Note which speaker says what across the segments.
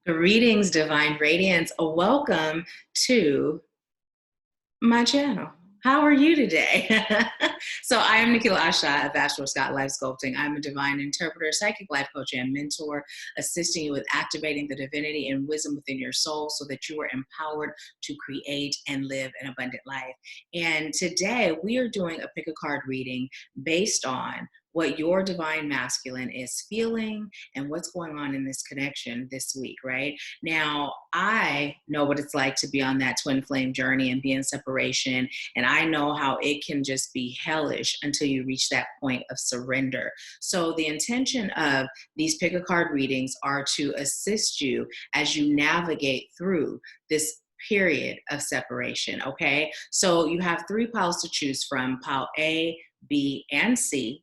Speaker 1: Greetings, Divine Radiance. Welcome to my channel. How are you today? So I am Nahkila Isha of AshworthScott Life Sculpting. I'm a divine interpreter, psychic life coach, and mentor, assisting you with activating the divinity and wisdom within your soul so that you are empowered to create and live an abundant life. And today we are doing a pick a card reading based on what your divine masculine is feeling and what's going on in this connection this week, right? Now, I know what it's like to be on that twin flame journey and be in separation. And I know how it can just be hellish until you reach that point of surrender. So the intention of these pick a card readings are to assist you as you navigate through this period of separation, okay? So you have three piles to choose from, pile A, B, and C.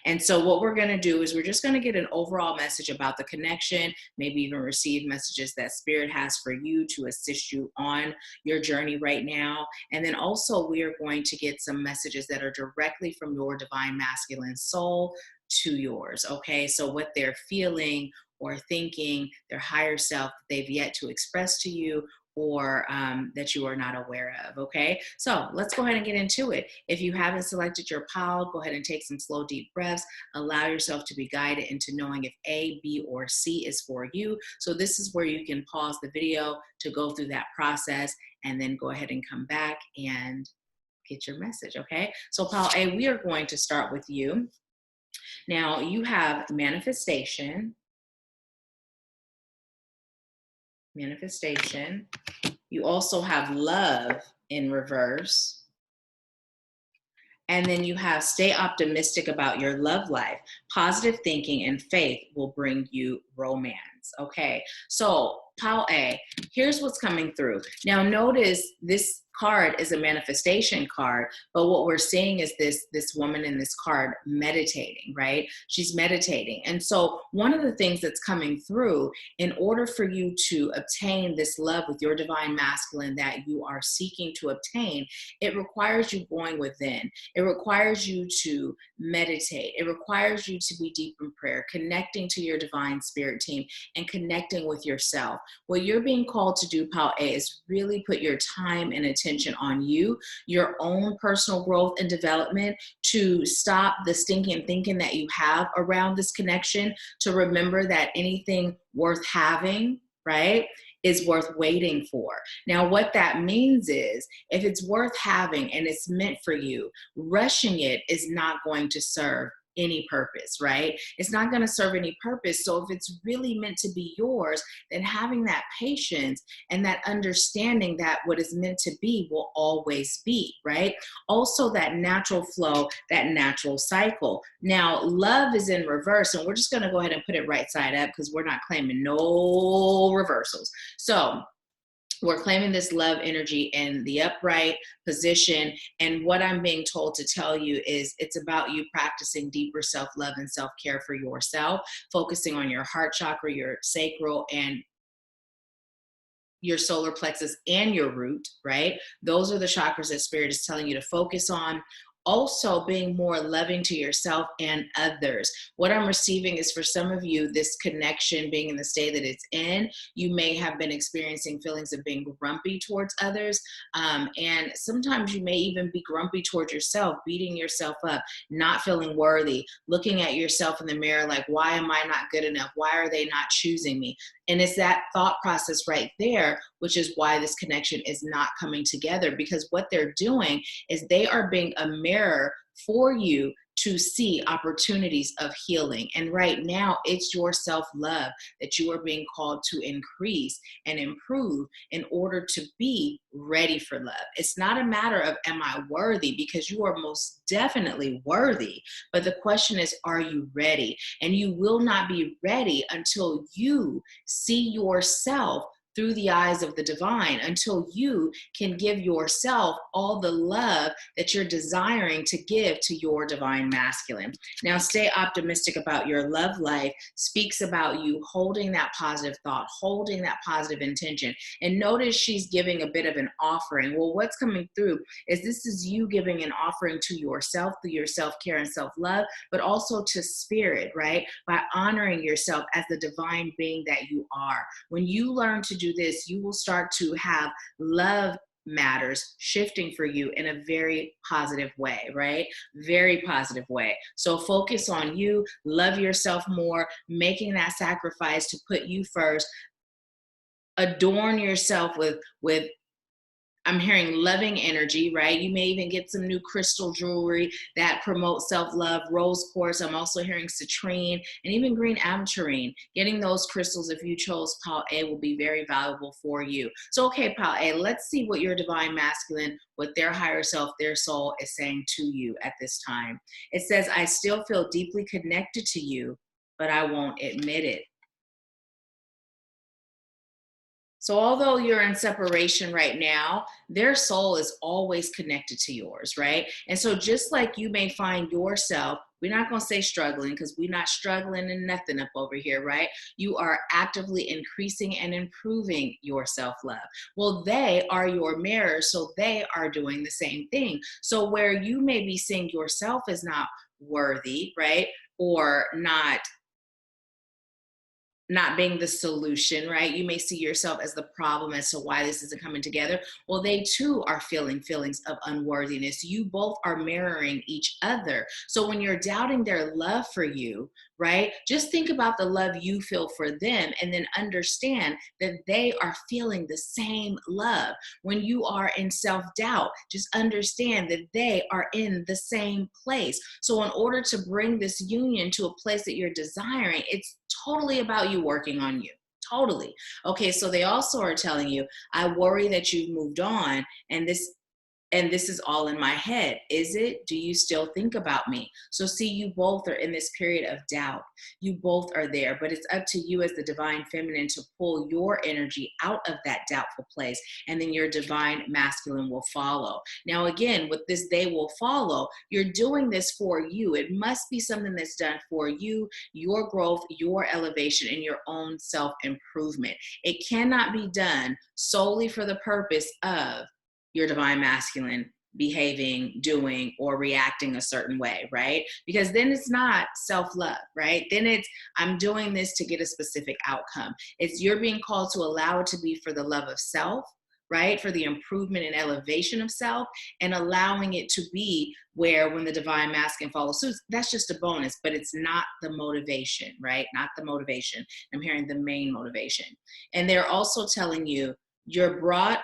Speaker 1: And so what we're going to do is we're just going to get an overall message about the connection, maybe even receive messages that Spirit has for you to assist you on your journey right now. And then also we are going to get some messages that are directly from your divine masculine soul to yours. Okay, so what they're feeling or thinking, their higher self that they've yet to express to you, or that you are not aware of. Okay, so let's go ahead and get into it. If you haven't selected your pile, go ahead and take some slow, deep breaths. Allow yourself to be guided into knowing if A, B, or C is for you. So this is where you can pause the video to go through that process and then go ahead and come back and get your message. Okay, so pile A, we are going to start with you. Now you have manifestation. You also have love in reverse. And then you have stay optimistic about your love life. Positive thinking and faith will bring you romance. Okay, so pile A, here's what's coming through. Now notice this card is a manifestation card, but what we're seeing is this woman in this card meditating, right? She's meditating. And so one of the things that's coming through, in order for you to obtain this love with your divine masculine that you are seeking to obtain, it requires you going within. It requires you to meditate. It requires you to be deep in prayer, connecting to your divine spirit team and connecting with yourself. What you're being called to do, pile A, is really put your time and attention on you, your own personal growth and development, to stop the stinking thinking that you have around this connection, to remember that anything worth having, right, is worth waiting for. Now, what that means is if it's worth having and it's meant for you, rushing it is not going to serve any purpose, right? It's not going to serve any purpose. So if it's really meant to be yours, then having that patience and that understanding that what is meant to be will always be, right? Also that natural flow, that natural cycle. Now, love is in reverse, and we're just going to go ahead and put it right side up because we're not claiming no reversals. So we're claiming this love energy in the upright position. And what I'm being told to tell you is it's about you practicing deeper self-love and self-care for yourself, focusing on your heart chakra, your sacral, and your solar plexus and your root, right? Those are the chakras that Spirit is telling you to focus on. Also being more loving to yourself and others. What I'm receiving is, for some of you, this connection being in the state that it's in, you may have been experiencing feelings of being grumpy towards others. And sometimes you may even be grumpy towards yourself, beating yourself up, not feeling worthy, looking at yourself in the mirror like, why am I not good enough? Why are they not choosing me? And it's that thought process right there, which is why this connection is not coming together, because what they're doing is they are being a mirror for you to see opportunities of healing. And right now, it's your self-love that you are being called to increase and improve in order to be ready for love. It's not a matter of, am I worthy? Because you are most definitely worthy. But the question is, are you ready? And you will not be ready until you see yourself through the eyes of the divine until you can give yourself all the love that you're desiring to give to your divine masculine. Now, stay optimistic about your love life speaks about you holding that positive thought, holding that positive intention. And notice she's giving a bit of an offering. Well, what's coming through is this is you giving an offering to yourself through your self-care and self-love, but also to spirit, right? By honoring yourself as the divine being that you are. When you learn to do this, you will start to have love matters shifting for you in a very positive way, right? Very positive way. So focus on you, love yourself more, making that sacrifice to put you first. Adorn yourself with I'm hearing loving energy, right? You may even get some new crystal jewelry that promotes self-love, rose quartz. I'm also hearing citrine and even green aventurine. Getting those crystals, if you chose Pal A, will be very valuable for you. So, okay, Pal A, let's see what your divine masculine, what their higher self, their soul is saying to you at this time. It says, I still feel deeply connected to you, but I won't admit it. So although you're in separation right now, their soul is always connected to yours, right? And so just like you may find yourself, we're not going to say struggling because we're not struggling and nothing up over here, right? You are actively increasing and improving your self-love. Well, they are your mirror, so they are doing the same thing. So where you may be seeing yourself as not worthy, right? Or not being the solution, right? You may see yourself as the problem as to why this isn't coming together. Well, they too are feeling feelings of unworthiness. You both are mirroring each other. So when you're doubting their love for you, right, just think about the love you feel for them and then understand that they are feeling the same love. When you are in self-doubt, just understand that they are in the same place. So in order to bring this union to a place that you're desiring, it's totally about you working on you. Totally. Okay, so they also are telling you, I worry that you've moved on and this is all in my head. Is it? Do you still think about me? So see, you both are in this period of doubt. You both are there, but it's up to you as the divine feminine to pull your energy out of that doubtful place, and then your divine masculine will follow. Now, again, with this they will follow, you're doing this for you. It must be something that's done for you, your growth, your elevation, and your own self-improvement. It cannot be done solely for the purpose of your divine masculine behaving, doing, or reacting a certain way, right? Because then it's not self-love, right? Then it's, I'm doing this to get a specific outcome. It's you're being called to allow it to be for the love of self, right? For the improvement and elevation of self, and allowing it to be where when the divine masculine follows suit, that's just a bonus, but it's not the motivation, right? Not the motivation. I'm hearing the main motivation. And they're also telling you, you're brought,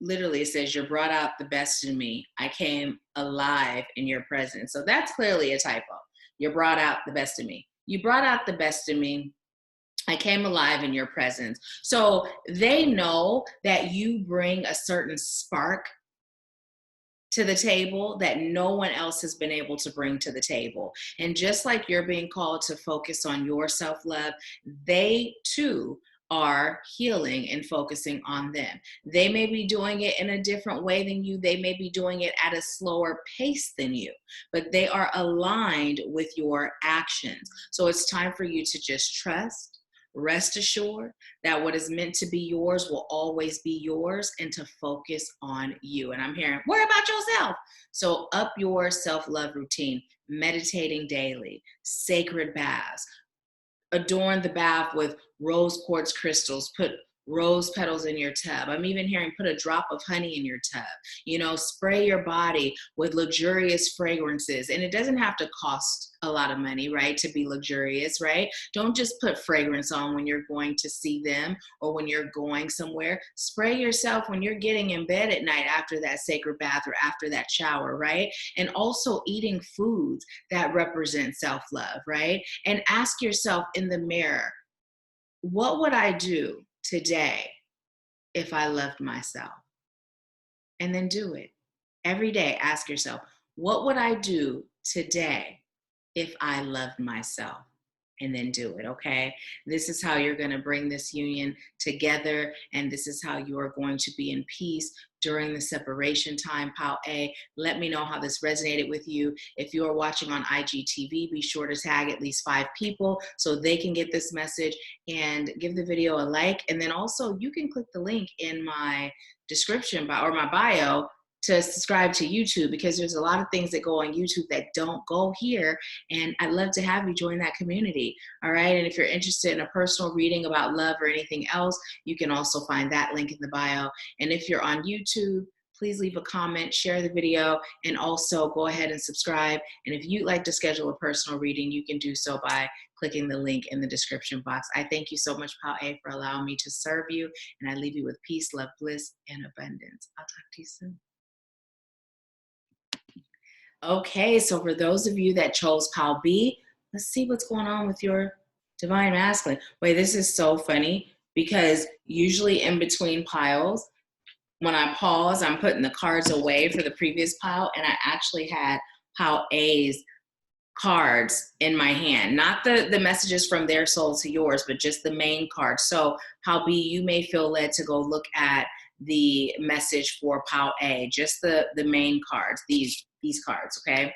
Speaker 1: literally it says, you're brought out the best in me. I came alive in your presence. So that's clearly a typo. You brought out the best in me. You brought out the best in me. I came alive in your presence. So they know that you bring a certain spark to the table that no one else has been able to bring to the table. And just like you're being called to focus on your self-love, they too are healing and focusing on them. They may be doing it in a different way than you. They may be doing it at a slower pace than you, but they are aligned with your actions. So it's time for you to just trust, rest assured that what is meant to be yours will always be yours, and to focus on you. And I'm hearing, worry about yourself. So up your self-love routine, meditating daily, sacred baths, adorn the bath with rose quartz crystals, put rose petals in your tub. I'm even hearing put a drop of honey in your tub. You know, spray your body with luxurious fragrances. And it doesn't have to cost a lot of money, right, to be luxurious, right? Don't just put fragrance on when you're going to see them or when you're going somewhere. Spray yourself when you're getting in bed at night after that sacred bath or after that shower, right? And also eating foods that represent self-love, right? And ask yourself in the mirror, what would I do today if I loved myself? And then do it. Every day, ask yourself, what would I do today if I loved myself? and then do it, okay? This is how you're going to bring this union together, and this is how you are going to be in peace during the separation time, Pile A. Let me know how this resonated with you. If you are watching on IGTV, be sure to tag at least 5 people so they can get this message, and give the video a like. And then also you can click the link in my description or my bio to subscribe to YouTube, because there's a lot of things that go on YouTube that don't go here, and I'd love to have you join that community. All right, and if you're interested in a personal reading about love or anything else, you can also find that link in the bio. And if you're on YouTube, please leave a comment, share the video, and also go ahead and subscribe. And if you'd like to schedule a personal reading, you can do so by clicking the link in the description box. I thank you so much, Pile A, for allowing me to serve you, and I leave you with peace, love, bliss, and abundance. I'll talk to you soon. Okay, so for those of you that chose Pile B, let's see what's going on with your divine masculine. Wait, this is so funny, because usually in between piles, when I pause, I'm putting the cards away for the previous pile, and I actually had Pile A's cards in my hand. Not the messages from their soul to yours, but just the main card. So Pile B, you may feel led to go look at the message for Pile A, just the main cards, these cards, okay?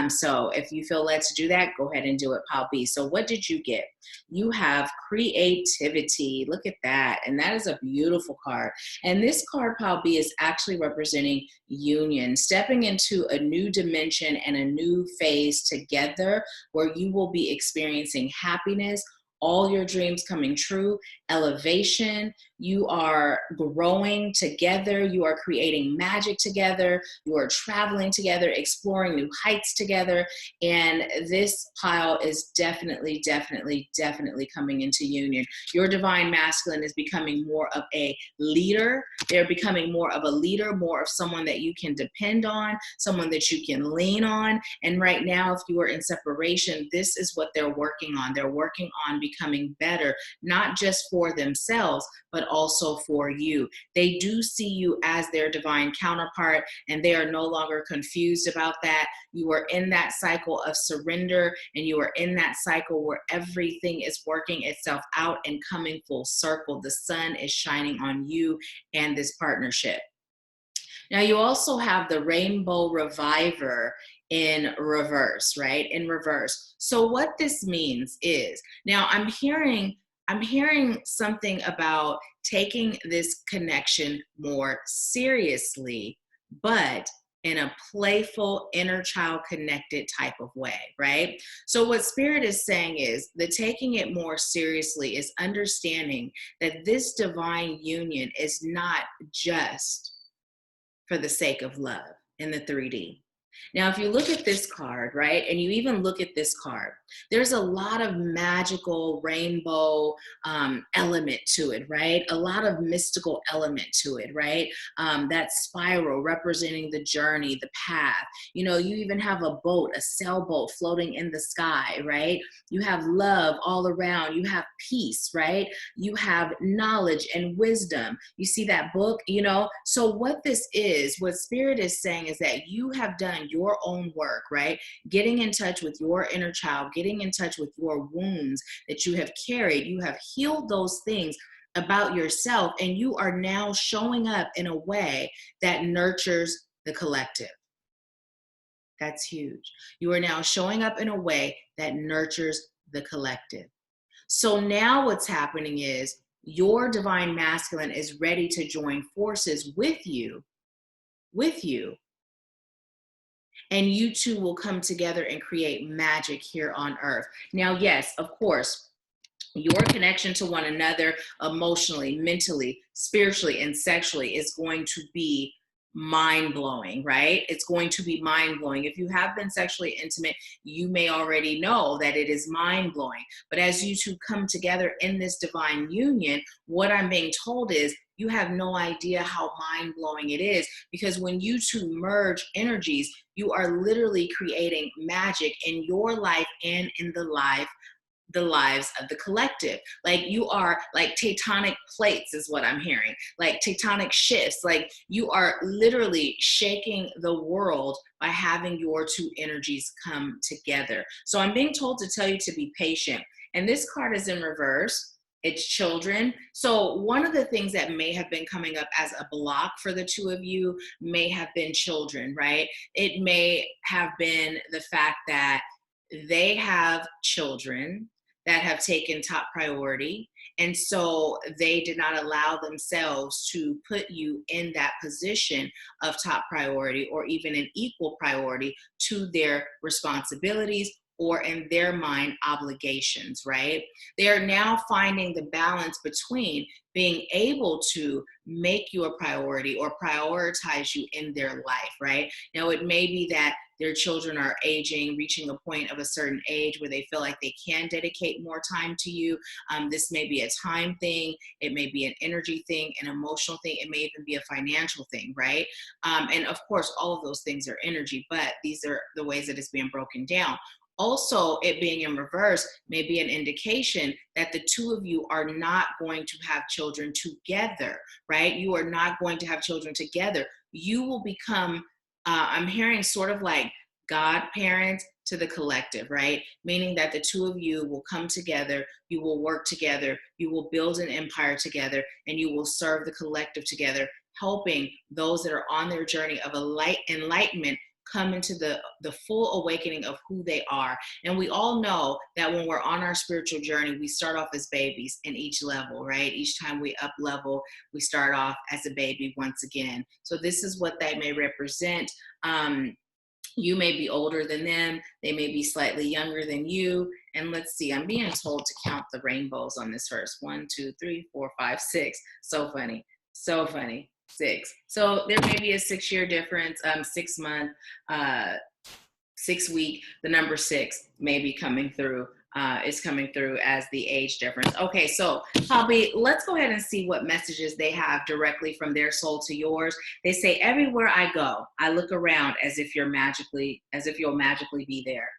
Speaker 1: So if you feel led to do that, go ahead and do it, Pile B. So what did you get? You have creativity. Look at that. And that is a beautiful card. And this card, Pile B, is actually representing union, stepping into a new dimension and a new phase together, where you will be experiencing happiness, all your dreams coming true, elevation. You are growing together. You are creating magic together. You are traveling together, exploring new heights together. And this pile is definitely, definitely, definitely coming into union. Your divine masculine is becoming more of a leader. They're becoming more of a leader, more of someone that you can depend on, someone that you can lean on. And right now, if you are in separation, this is what they're working on. They're working on becoming better, not just for themselves, but also for you. They do see you as their divine counterpart, and they are no longer confused about that. You are in that cycle of surrender, and you are in that cycle where everything is working itself out and coming full circle. The sun is shining on you and this partnership. Now, you also have the Rainbow Reviver in reverse, right? In reverse. So what this means is, now I'm hearing something about taking this connection more seriously, but in a playful, inner child connected type of way, right? So what Spirit is saying is that taking it more seriously is understanding that this divine union is not just for the sake of love in the 3D. Now, if you look at this card, right, and you even look at this card, there's a lot of magical rainbow element to it, right? A lot of mystical element to it, right? That spiral representing the journey, the path. You know, you even have a boat, a sailboat floating in the sky, right? You have love all around. You have peace, right? You have knowledge and wisdom. You see that book, you know? So what this is, what Spirit is saying is that you have done your own work, right? Getting in touch with your inner child, getting in touch with your wounds that you have carried. You have healed those things about yourself, and you are now showing up in a way that nurtures the collective. That's huge. You are now showing up in a way that nurtures the collective. So now what's happening is your divine masculine is ready to join forces with you, and you two will come together and create magic here on earth. Now, yes, of course, your connection to one another emotionally, mentally, spiritually, and sexually is going to be mind-blowing, right? It's going to be mind-blowing. If you have been sexually intimate, you may already know that it is mind-blowing. But as you two come together in this divine union, what I'm being told is you have no idea how mind-blowing it is, because when you two merge energies, you are literally creating magic in your life and in the lives of the collective. Like, you are like tectonic plates is what I'm hearing, like tectonic shifts. Like, you are literally shaking the world by having your two energies come together. So I'm being told to tell you to be patient. And this card is in reverse. It's children. So one of the things that may have been coming up as a block for the two of you may have been children, right? It may have been the fact that they have children that have taken top priority. And so they did not allow themselves to put you in that position of top priority or even an equal priority to their responsibilities or in their mind obligations, right? They are now finding the balance between being able to make you a priority or prioritize you in their life, right? Now, it may be that their children are aging, reaching a point of a certain age where they feel like they can dedicate more time to you. This may be a time thing. It may be an energy thing, an emotional thing. It may even be a financial thing, right? And of course, all of those things are energy, but these are the ways that it's being broken down. Also, it being in reverse may be an indication that the two of you are not going to have children together, right? You are not going to have children together. You will become, I'm hearing sort of like godparents to the collective, right? Meaning that the two of you will come together, you will work together, you will build an empire together, and you will serve the collective together, helping those that are on their journey of enlightenment come into the full awakening of who they are. And we all know that when we're on our spiritual journey, we start off as babies in each level, right? Each time we up level, we start off as a baby once again. So this is what that may represent. You may be older than them. They may be slightly younger than you. And let's see, I'm being told to count the rainbows on this verse. 1, 2, 3, 4, 5, 6. So funny. So funny. 6. So there may be a 6-year difference, 6 month, 6 week. The number 6 may be coming through. Is coming through as the age difference. Okay, so Hobby, let's go ahead and see what messages they have directly from their soul to yours. They say, everywhere I go, I look around as if you'll magically be there.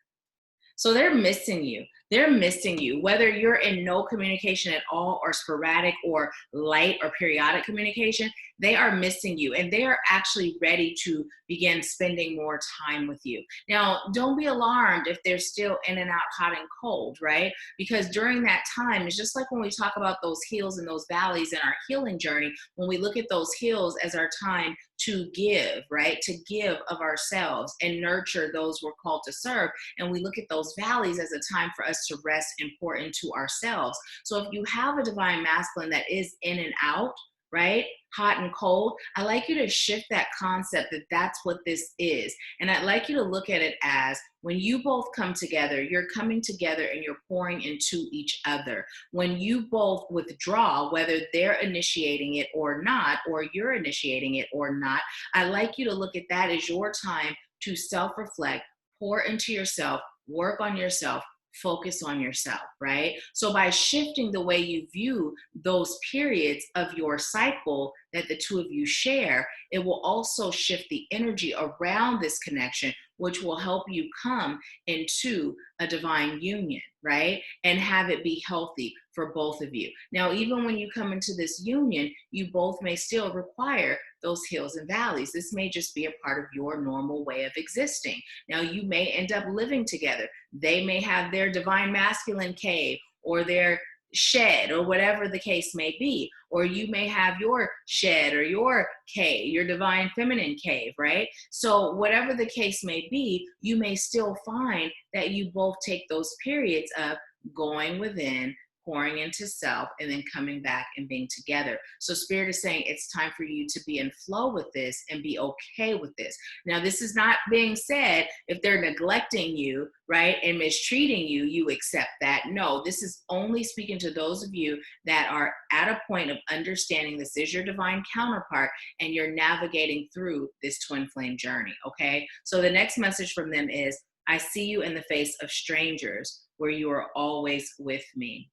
Speaker 1: So they're missing you. They're missing you, whether you're in no communication at all or sporadic or light or periodic communication, they are missing you and they are actually ready to begin spending more time with you. Now, don't be alarmed if they're still in and out hot and cold, right? Because during that time, it's just like when we talk about those hills and those valleys in our healing journey, when we look at those hills as our time to give, right? To give of ourselves and nurture those we're called to serve. And we look at those valleys as a time for us to rest and pour into ourselves. So if you have a divine masculine that is in and out, right? Hot and cold, I like you to shift that concept that that's what this is. And I'd like you to look at it as when you both come together, you're coming together and you're pouring into each other. When you both withdraw, whether they're initiating it or not, or you're initiating it or not, I like you to look at that as your time to self-reflect, pour into yourself, work on yourself, focus on yourself, right? So by shifting the way you view those periods of your cycle that the two of you share, it will also shift the energy around this connection, which will help you come into a divine union, right? And have it be healthy for both of you. Now, even when you come into this union, you both may still require those hills and valleys. This may just be a part of your normal way of existing. Now, you may end up living together. They may have their divine masculine cave or their shed or whatever the case may be, or you may have your shed or your cave, your divine feminine cave, right? So whatever the case may be, you may still find that you both take those periods of going within, pouring into self, and then coming back and being together. So Spirit is saying it's time for you to be in flow with this and be okay with this. Now, this is not being said if they're neglecting you, right, and mistreating you, you accept that. No, this is only speaking to those of you that are at a point of understanding this is your divine counterpart and you're navigating through this twin flame journey, okay? So the next message from them is, I see you in the face of strangers where you are always with me.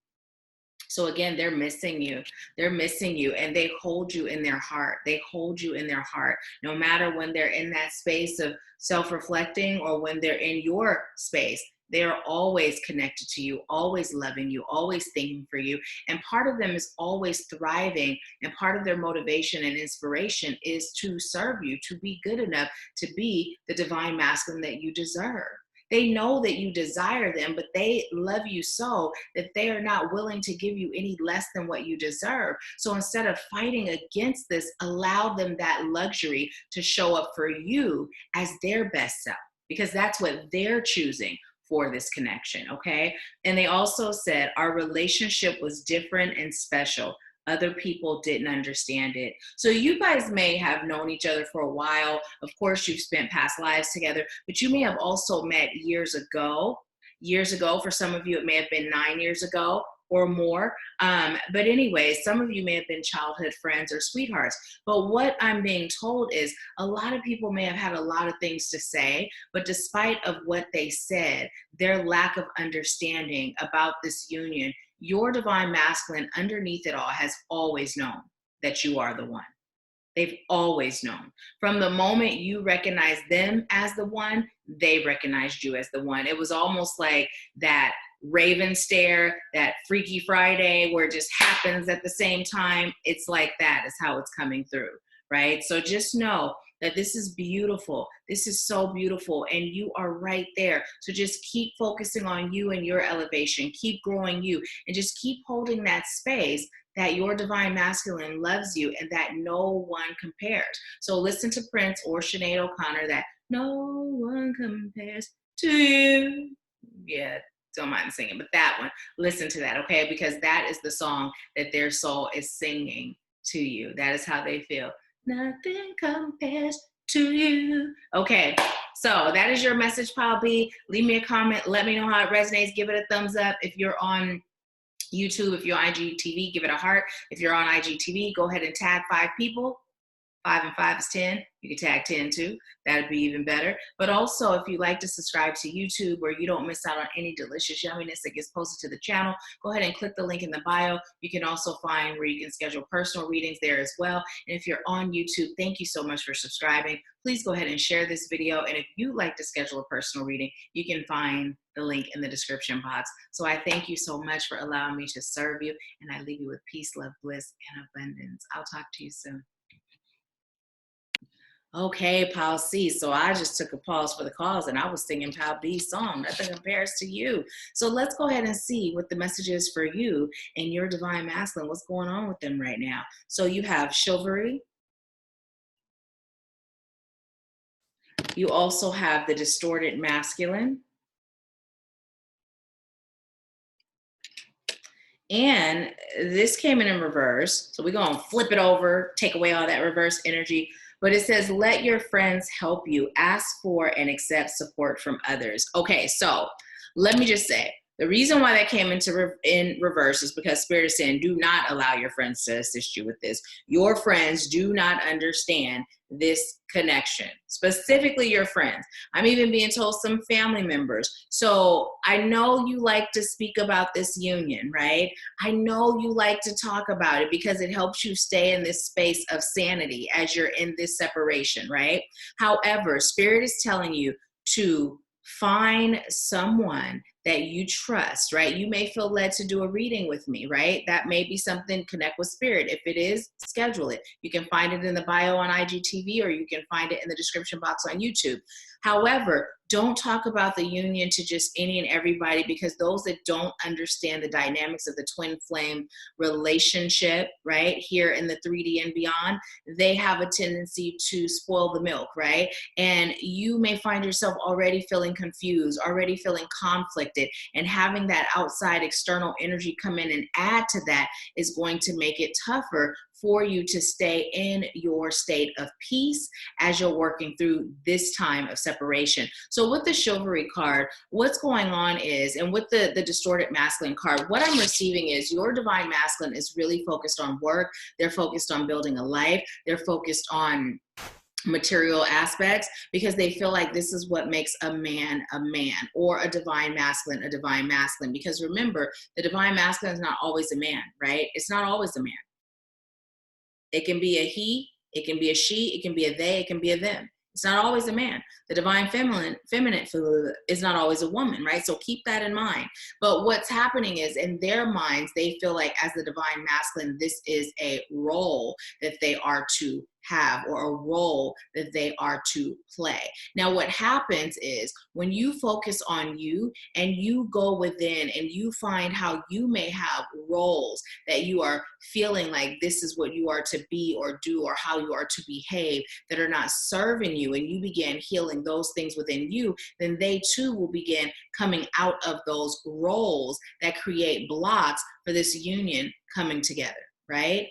Speaker 1: So again, they're missing you. They're missing you and they hold you in their heart. They hold you in their heart. No matter when they're in that space of self-reflecting or when they're in your space, they're always connected to you, always loving you, always thinking for you. And part of them is always thriving. And part of their motivation and inspiration is to serve you, to be good enough to be the divine masculine that you deserve. They know that you desire them, but they love you so that they are not willing to give you any less than what you deserve. So instead of fighting against this, allow them that luxury to show up for you as their best self, because that's what they're choosing for this connection, okay? And they also said, our relationship was different and special. Other people didn't understand it. So you guys may have known each other for a while. Of course, you've spent past lives together, but you may have also met years ago. Years ago, for some of you, it may have been 9 years ago or more. But anyway, some of you may have been childhood friends or sweethearts. But what I'm being told is a lot of people may have had a lot of things to say, but despite of what they said, their lack of understanding about this union, your divine masculine underneath it all has always known that you are the one. They've always known. From the moment you recognized them as the one, they recognized you as the one. It was almost like that Raven stare, that Freaky Friday where it just happens at the same time. It's like that is how it's coming through, right? So just know that this is beautiful. This is so beautiful, and you are right there. So just keep focusing on you and your elevation. Keep growing you, and just keep holding that space that your divine masculine loves you and that no one compares. So listen to Prince or Sinead O'Connor, that no one compares to you. Yeah, don't mind singing, but that one, listen to that, okay? Because that is the song that their soul is singing to you. That is how they feel. Nothing compares to you. Okay, so that is your message, Pal B. Leave me a comment. Let me know how it resonates. Give it a thumbs up. If you're on YouTube, if you're on IGTV, give it a heart. If you're on IGTV, go ahead and tag 5 people. 5 and 5 is 10. You can tag 10 too. That'd be even better. But also, if you like to subscribe to YouTube where you don't miss out on any delicious yumminess that gets posted to the channel, go ahead and click the link in the bio. You can also find where you can schedule personal readings there as well. And if you're on YouTube, thank you so much for subscribing. Please go ahead and share this video. And if you'd like to schedule a personal reading, you can find the link in the description box. So I thank you so much for allowing me to serve you. And I leave you with peace, love, bliss, and abundance. I'll talk to you soon. Okay, Pal C. So I just took a pause for the cause and I was singing Pal B's song, Nothing Compares to You. So let's go ahead and see what the message is for you and your divine masculine. What's going on with them right now? So you have chivalry. You also have the distorted masculine. And this came in reverse. So we're going to flip it over, take away all that reverse energy. But it says, let your friends help you. Ask for and accept support from others. Okay, so let me just say, the reason why that came in reverse is because Spirit is saying, do not allow your friends to assist you with this. Your friends do not understand this connection, specifically your friends. I'm even being told some family members. So I know you like to speak about this union, right? I know you like to talk about it because it helps you stay in this space of sanity as you're in this separation, right? However, Spirit is telling you to find someone that you trust, right? You may feel led to do a reading with me, right? That may be something, connect with Spirit. If it is, schedule it. You can find it in the bio on IGTV, or you can find it in the description box on YouTube. However, don't talk about the union to just any and everybody, because those that don't understand the dynamics of the twin flame relationship, right, here in the 3D and beyond, they have a tendency to spoil the milk, right? And you may find yourself already feeling confused, already feeling conflicted, and having that outside external energy come in and add to that is going to make it tougher for you to stay in your state of peace as you're working through this time of separation. So with the chivalry card, what's going on is, and with the distorted masculine card, what I'm receiving is your divine masculine is really focused on work. They're focused on building a life. They're focused on material aspects because they feel like this is what makes a man, or a divine masculine, because remember, the divine masculine is not always a man, right? It's not always a man. It can be a he, it can be a she, it can be a they, it can be a them. It's not always a man. The divine feminine is not always a woman, right? So keep that in mind. But what's happening is, in their minds, they feel like as the divine masculine, this is a role that they are to have, or a role that they are to play. Now, what happens is when you focus on you and you go within and you find how you may have roles that you are feeling like this is what you are to be or do, or how you are to behave, that are not serving you, and you begin healing those things within you, then they too will begin coming out of those roles that create blocks for this union coming together, right?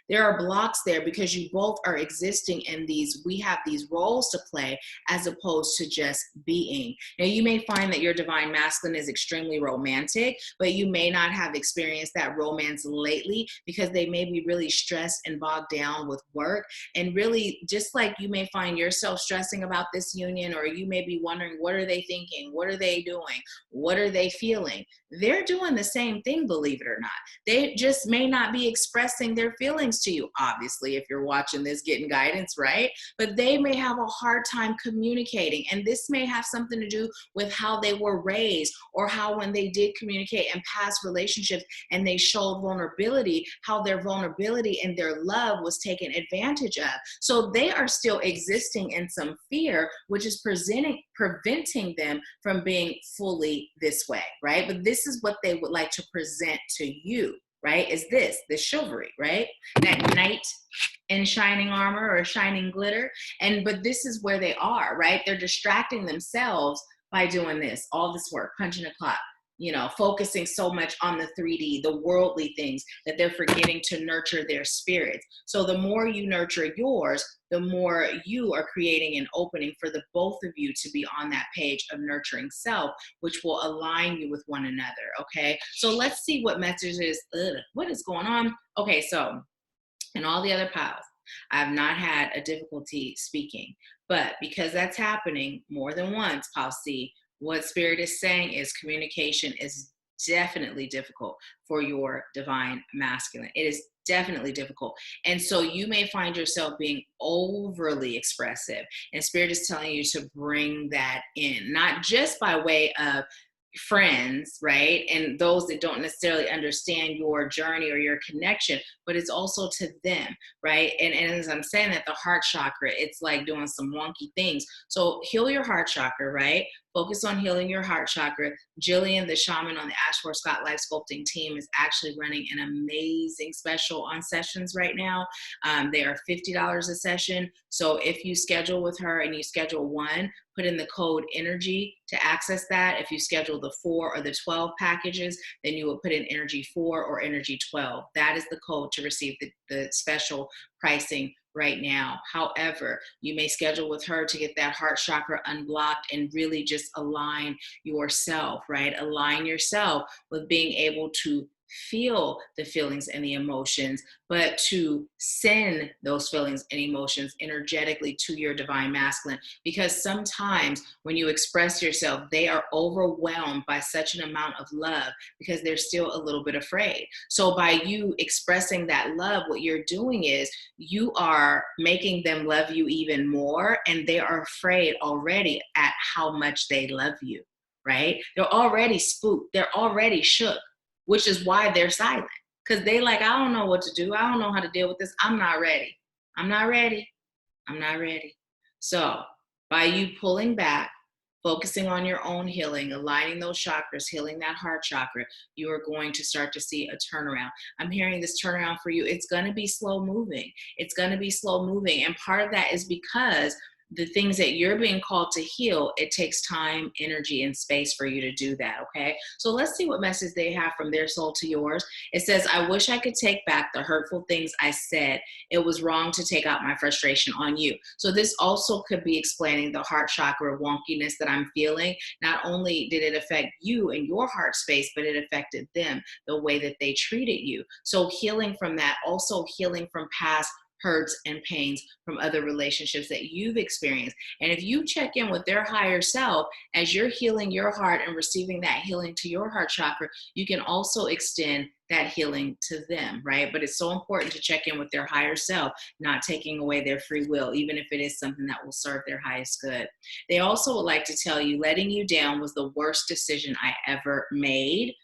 Speaker 1: There are blocks there because you both are existing in these, we have these roles to play as opposed to just being. Now, you may find that your divine masculine is extremely romantic, but you may not have experienced that romance lately because they may be really stressed and bogged down with work. And really, just like you may find yourself stressing about this union, or you may be wondering, what are they thinking? What are they doing? What are they feeling? They're doing the same thing, believe it or not. They just may not be expressing their feelings to you, obviously, if you're watching this, getting guidance, right? But they may have a hard time communicating. And this may have something to do with how they were raised, or how when they did communicate in past relationships and they showed vulnerability, how their vulnerability and their love was taken advantage of. So they are still existing in some fear, which is preventing them from being fully this way, right? But this is what they would like to present to you, right? Is this chivalry, right? That knight in shining armor or shining glitter. But this is where they are, right? They're distracting themselves by doing this, all this work, punching a clock, focusing so much on the 3D, the worldly things, that they're forgetting to nurture their spirits. So the more you nurture yours, the more you are creating an opening for the both of you to be on that page of nurturing self, which will align you with one another, okay? So let's see what messages, what is going on? Okay, so in all the other piles, I have not had a difficulty speaking, but because that's happening more than once, pile C, what Spirit is saying is communication is definitely difficult for your divine masculine. It is definitely difficult. And so you may find yourself being overly expressive, and Spirit is telling you to bring that in, not just by way of friends, right? And those that don't necessarily understand your journey or your connection, but it's also to them, right? And as I'm saying that, the heart chakra, it's like doing some wonky things. So heal your heart chakra, right? Focus on healing your heart chakra. Gillian, the shaman on the AshworthScott Life Sculpting team, is actually running an amazing special on sessions right now. They are $50 a session. So if you schedule with her and you schedule one, put in the code energy to access that. If you schedule the 4 or the 12 packages, then you will put in energy 4 or energy 12. That is the code to receive the special pricing right now. However, you may schedule with her to get that heart chakra unblocked and really just align yourself, right? Align yourself with being able to feel the feelings and the emotions, but to send those feelings and emotions energetically to your divine masculine. Because sometimes when you express yourself, they are overwhelmed by such an amount of love because they're still a little bit afraid. So by you expressing that love, what you're doing is you are making them love you even more, and they are afraid already at how much they love you, right? They're already spooked. They're already shook, which is why they're silent. Because they like, I don't know what to do. I don't know how to deal with this. I'm not ready. I'm not ready. I'm not ready. So by you pulling back, focusing on your own healing, aligning those chakras, healing that heart chakra, you are going to start to see a turnaround. I'm hearing this turnaround for you. It's going to be slow moving. It's going to be slow moving. And part of that is because the things that you're being called to heal, it takes time, energy, and space for you to do that, okay? So let's see what message they have from their soul to yours. It says, I wish I could take back the hurtful things I said. It was wrong to take out my frustration on you. So this also could be explaining the heart chakra wonkiness that I'm feeling. Not only did it affect you and your heart space, but it affected them, the way that they treated you. So healing from that, also healing from past hurts and pains from other relationships that you've experienced. And if you check in with their higher self as you're healing your heart and receiving that healing to your heart chakra, you can also extend that healing to them, right? But it's so important to check in with their higher self, not taking away their free will, even if it is something that will serve their highest good. They also would like to tell you, letting you down was the worst decision I ever made.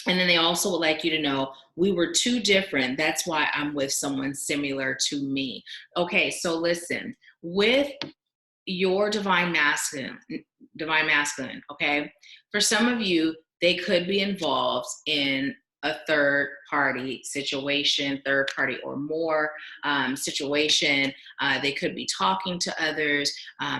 Speaker 1: And then they also would like you to know, we were too different. That's why I'm with someone similar to me. Okay, so listen, with your divine masculine, okay? For some of you, they could be involved in a third party situation, third party or more situation. They could be talking to others.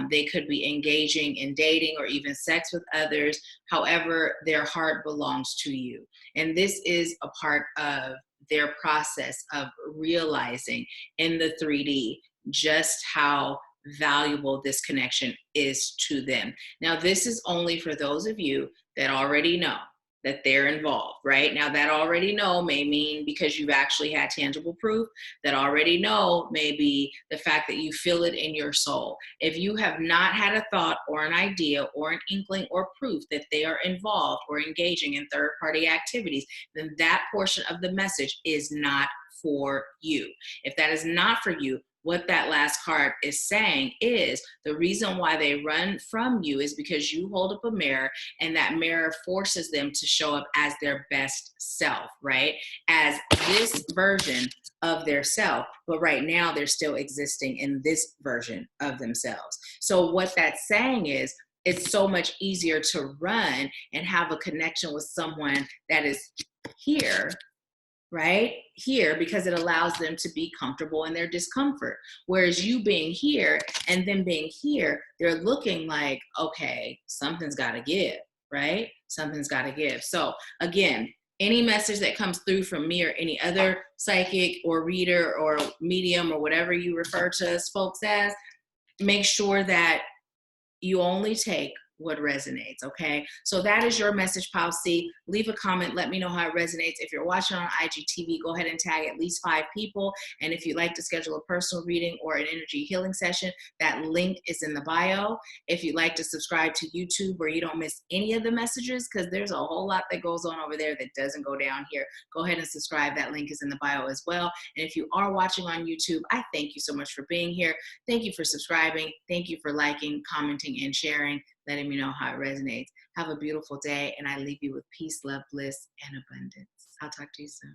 Speaker 1: They could be engaging in dating or even sex with others. However, their heart belongs to you. And this is a part of their process of realizing in the 3D just how valuable this connection is to them. Now, this is only for those of you that already know that they're involved, right? Now, that already know may mean because you've actually had tangible proof. That already know may be the fact that you feel it in your soul. If you have not had a thought or an idea or an inkling or proof that they are involved or engaging in third-party activities, then that portion of the message is not for you. If that is not for you, what that last card is saying is the reason why they run from you is because you hold up a mirror, and that mirror forces them to show up as their best self, right? As this version of their self, but right now they're still existing in this version of themselves. So what that's saying is it's so much easier to run and have a connection with someone that is here, right here, because it allows them to be comfortable in their discomfort. Whereas you being here and them being here, they're looking like, okay, something's got to give, right? Something's got to give. So again, any message that comes through from me or any other psychic or reader or medium or whatever you refer to us folks as, make sure that you only take what resonates, okay? So that is your message, policy. Leave a comment. Let me know how it resonates. If you're watching on IGTV, go ahead and tag at least 5 people. And if you'd like to schedule a personal reading or an energy healing session, that link is in the bio. If you'd like to subscribe to YouTube where you don't miss any of the messages, because there's a whole lot that goes on over there that doesn't go down here, go ahead and subscribe. That link is in the bio as well. And if you are watching on YouTube, I thank you so much for being here. Thank you for subscribing. Thank you for liking, commenting, and sharing, letting me know how it resonates. Have a beautiful day, and I leave you with peace, love, bliss, and abundance. I'll talk to you soon.